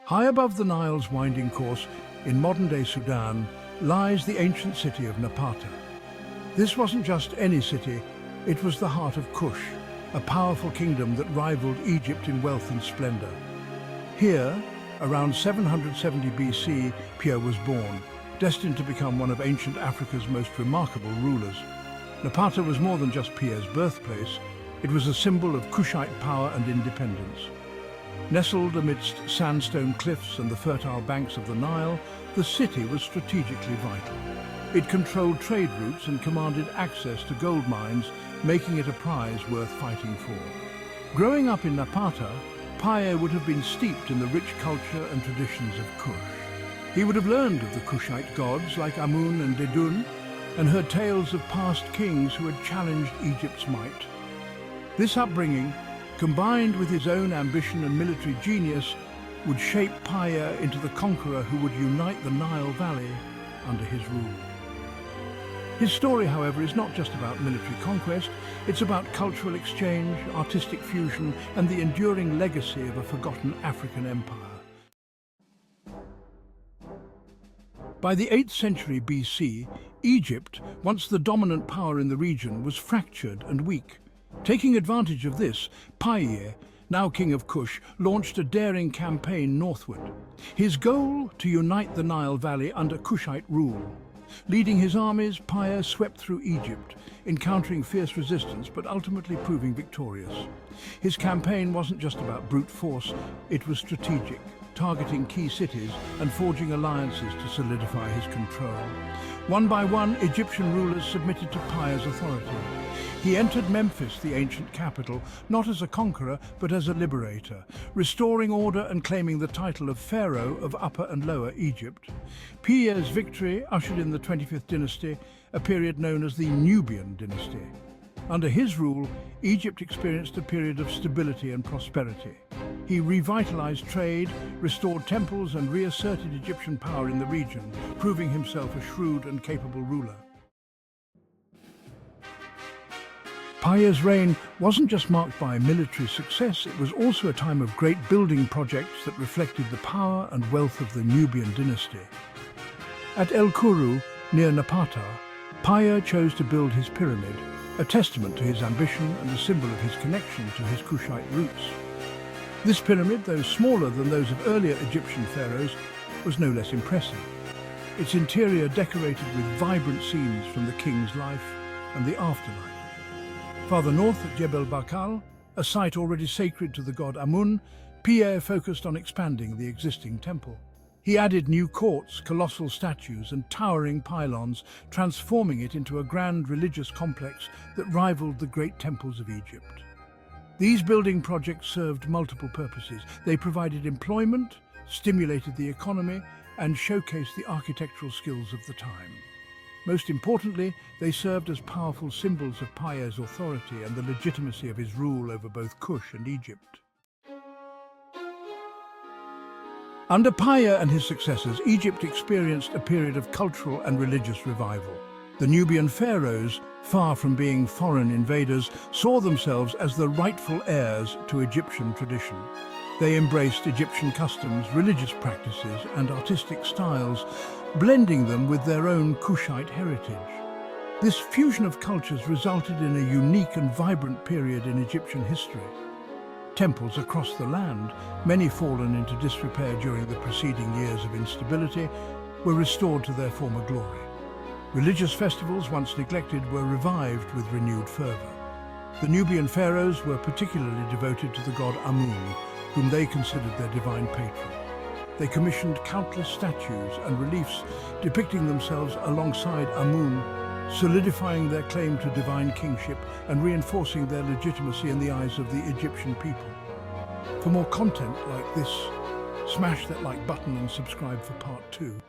High above the Nile's winding course, in modern-day Sudan, lies the ancient city of Napata. This wasn't just any city, it was the heart of Kush, a powerful kingdom that rivaled Egypt in wealth and splendor. Here, around 770 BC, Pir was born, destined to become one of ancient Africa's most remarkable rulers. Napata was more than just Pir's birthplace, it was a symbol of Kushite power and independence. Nestled amidst sandstone cliffs and the fertile banks of the Nile, the city was strategically vital. It controlled trade routes and commanded access to gold mines, making it a prize worth fighting for. Growing up in Napata, Pir would have been steeped in the rich culture and traditions of Kush. He would have learned of the Kushite gods like Amun and Dedun, and heard tales of past kings who had challenged Egypt's might. This upbringing, combined with his own ambition and military genius, would shape Pir into the conqueror who would unite the Nile Valley under his rule. His story, however, is not just about military conquest, it's about cultural exchange, artistic fusion, and the enduring legacy of a forgotten African empire. By the 8th century BC, Egypt, once the dominant power in the region, was fractured and weak. Taking advantage of this, Pir, now king of Kush, launched a daring campaign northward. His goal, to unite the Nile Valley under Kushite rule. Leading his armies, Pir swept through Egypt, encountering fierce resistance but ultimately proving victorious. His campaign wasn't just about brute force, it was strategic, targeting key cities and forging alliances to solidify his control. One by one, Egyptian rulers submitted to Pir's authority. He entered Memphis, the ancient capital, not as a conqueror, but as a liberator, restoring order and claiming the title of Pharaoh of Upper and Lower Egypt. Pir's victory ushered in the 25th dynasty, a period known as the Nubian dynasty. Under his rule, Egypt experienced a period of stability and prosperity. He revitalized trade, restored temples, and reasserted Egyptian power in the region, proving himself a shrewd and capable ruler. Pir's reign wasn't just marked by military success, it was also a time of great building projects that reflected the power and wealth of the Nubian dynasty. At El Kuru, near Napata, Pir chose to build his pyramid, a testament to his ambition and a symbol of his connection to his Kushite roots. This pyramid, though smaller than those of earlier Egyptian pharaohs, was no less impressive. Its interior decorated with vibrant scenes from the king's life and the afterlife. Farther north at Jebel Barkal, a site already sacred to the god Amun, Pir focused on expanding the existing temple. He added new courts, colossal statues and towering pylons, transforming it into a grand religious complex that rivaled the great temples of Egypt. These building projects served multiple purposes. They provided employment, stimulated the economy, and showcased the architectural skills of the time. Most importantly, they served as powerful symbols of Pir's authority and the legitimacy of his rule over both Kush and Egypt. Under Pir and his successors, Egypt experienced a period of cultural and religious revival. The Nubian pharaohs, far from being foreign invaders, saw themselves as the rightful heirs to Egyptian tradition. They embraced Egyptian customs, religious practices, and artistic styles, blending them with their own Kushite heritage. This fusion of cultures resulted in a unique and vibrant period in Egyptian history. Temples across the land, many fallen into disrepair during the preceding years of instability, were restored to their former glory. Religious festivals, once neglected, were revived with renewed fervor. The Nubian pharaohs were particularly devoted to the god Amun, whom they considered their divine patron. They commissioned countless statues and reliefs depicting themselves alongside Amun, solidifying their claim to divine kingship and reinforcing their legitimacy in the eyes of the Egyptian people. For more content like this, smash that like button and subscribe for part 2.